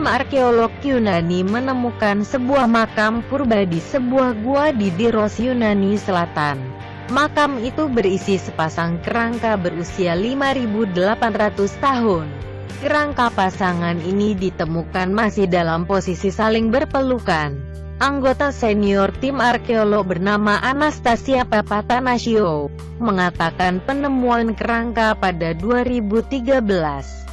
Tim arkeolog Yunani menemukan sebuah makam purba di sebuah gua di Diros, Yunani Selatan. Makam itu berisi sepasang kerangka berusia 5.800 tahun. Kerangka pasangan ini ditemukan masih dalam posisi saling berpelukan. Anggota senior tim arkeolog bernama Anastasia Papatanasio mengatakan penemuan kerangka pada 2013.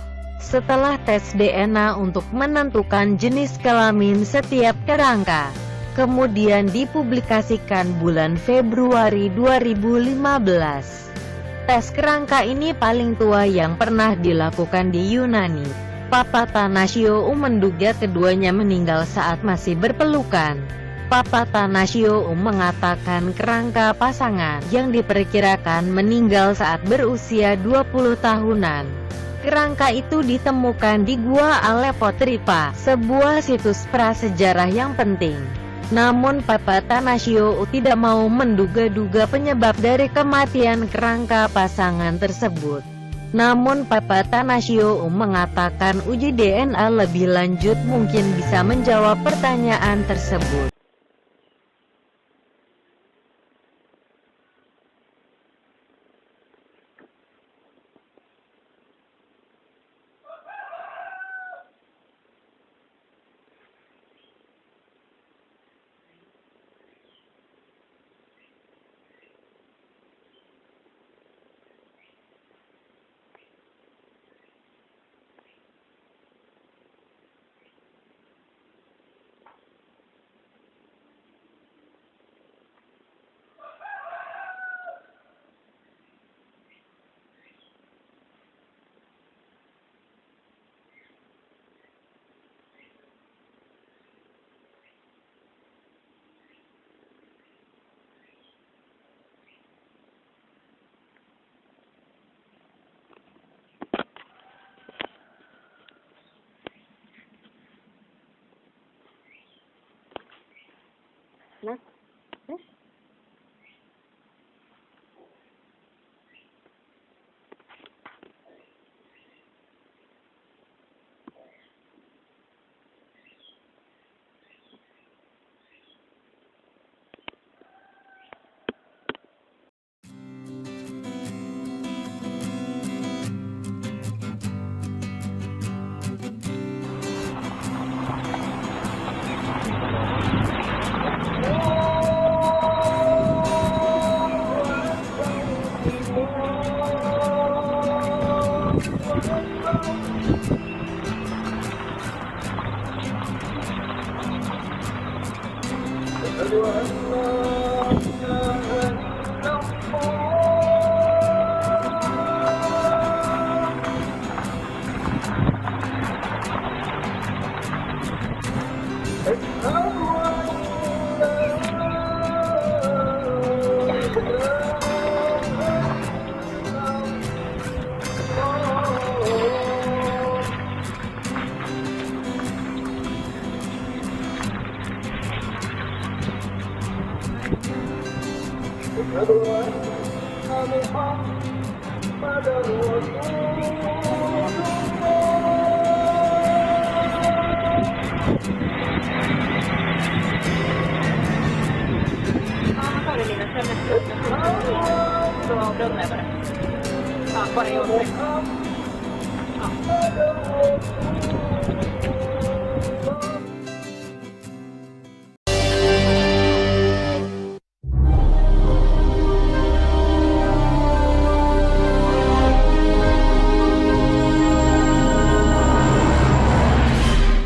Setelah tes DNA untuk menentukan jenis kelamin setiap kerangka, kemudian dipublikasikan bulan Februari 2015. Tes kerangka ini paling tua yang pernah dilakukan di Yunani. Papatanasio menduga keduanya meninggal saat masih berpelukan. Papatanasio mengatakan kerangka pasangan yang diperkirakan meninggal saat berusia 20 tahunan. Kerangka itu ditemukan di Gua Alepotripa, sebuah situs prasejarah yang penting. Namun Papatanasio tidak mau menduga-duga penyebab dari kematian kerangka pasangan tersebut. Namun Papatanasio mengatakan uji DNA lebih lanjut mungkin bisa menjawab pertanyaan tersebut. Nah,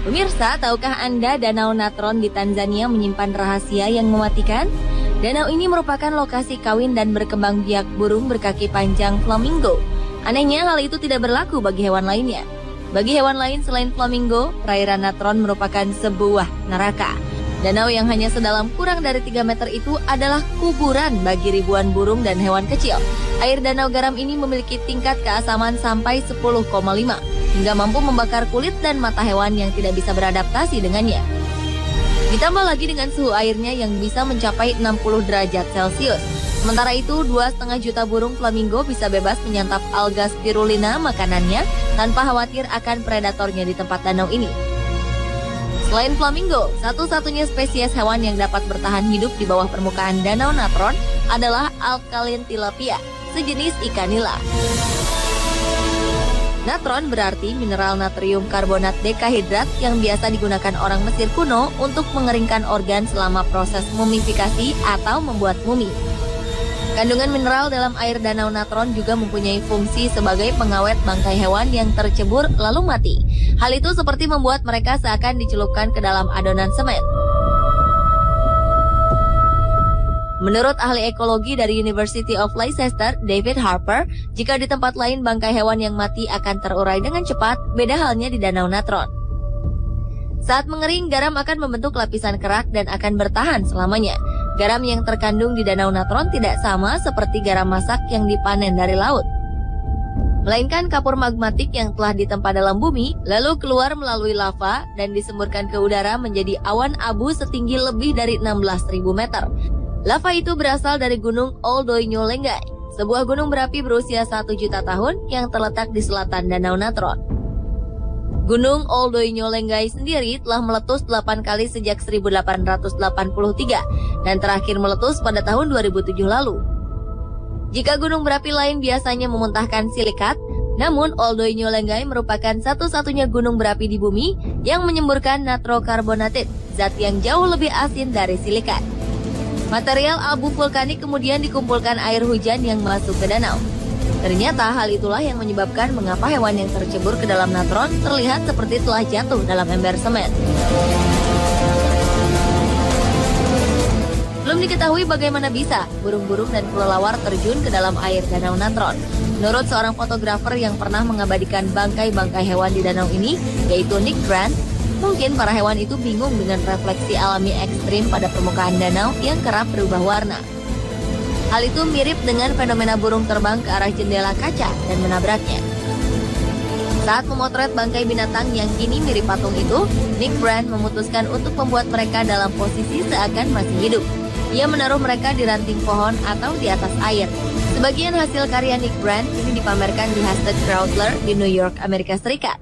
Pemirsa, tahukah Anda Danau Natron di Tanzania menyimpan rahasia yang mematikan? Danau ini merupakan lokasi kawin dan berkembang biak burung berkaki panjang flamingo. Anehnya, hal itu tidak berlaku bagi hewan lainnya. Bagi hewan lain selain flamingo, perairan Natron merupakan sebuah neraka. Danau yang hanya sedalam kurang dari 3 meter itu adalah kuburan bagi ribuan burung dan hewan kecil. Air danau garam ini memiliki tingkat keasaman sampai 10,5, hingga mampu membakar kulit dan mata hewan yang tidak bisa beradaptasi dengannya. Ditambah lagi dengan suhu airnya yang bisa mencapai 60 derajat Celcius. Sementara itu, 2,5 juta burung flamingo bisa bebas menyantap alga spirulina makanannya tanpa khawatir akan predatornya di tempat danau ini. Selain flamingo, satu-satunya spesies hewan yang dapat bertahan hidup di bawah permukaan Danau Natron adalah alkaline tilapia, sejenis ikan nila. Natron berarti mineral natrium karbonat dekahidrat yang biasa digunakan orang Mesir kuno untuk mengeringkan organ selama proses mumifikasi atau membuat mumi. Kandungan mineral dalam air Danau Natron juga mempunyai fungsi sebagai pengawet bangkai hewan yang tercebur lalu mati. Hal itu seperti membuat mereka seakan dicelupkan ke dalam adonan semen. Menurut ahli ekologi dari University of Leicester, David Harper, jika di tempat lain bangkai hewan yang mati akan terurai dengan cepat, beda halnya di Danau Natron. Saat mengering, garam akan membentuk lapisan kerak dan akan bertahan selamanya. Garam yang terkandung di Danau Natron tidak sama seperti garam masak yang dipanen dari laut, melainkan kapur magmatik yang telah ditempa dalam bumi, lalu keluar melalui lava dan disemburkan ke udara menjadi awan abu setinggi lebih dari 16.000 meter. Lava itu berasal dari Gunung Oldoinyolengai, sebuah gunung berapi berusia 1 juta tahun yang terletak di selatan Danau Natron. Gunung Oldoinyolengai sendiri telah meletus 8 kali sejak 1883 dan terakhir meletus pada tahun 2007 lalu. Jika gunung berapi lain biasanya memuntahkan silikat, namun Oldoinyolengai merupakan satu-satunya gunung berapi di bumi yang menyemburkan natrokarbonatit, zat yang jauh lebih asin dari silikat. Material abu vulkanik kemudian dikumpulkan air hujan yang masuk ke danau. Ternyata hal itulah yang menyebabkan mengapa hewan yang tercebur ke dalam natron terlihat seperti telah jatuh dalam ember semen. Belum diketahui bagaimana bisa burung-burung dan kelelawar terjun ke dalam air Danau Natron. Menurut seorang fotografer yang pernah mengabadikan bangkai-bangkai hewan di danau ini, yaitu Nick Grant, mungkin para hewan itu bingung dengan refleksi alami ekstrim pada permukaan danau yang kerap berubah warna. Hal itu mirip dengan fenomena burung terbang ke arah jendela kaca dan menabraknya. Saat memotret bangkai binatang yang kini mirip patung itu, Nick Grant memutuskan untuk membuat mereka dalam posisi seakan masih hidup. Ia menaruh mereka di ranting pohon atau di atas air. Sebagian hasil karya Nick Grant ini dipamerkan di Hastings Chrysler di New York, Amerika Serikat.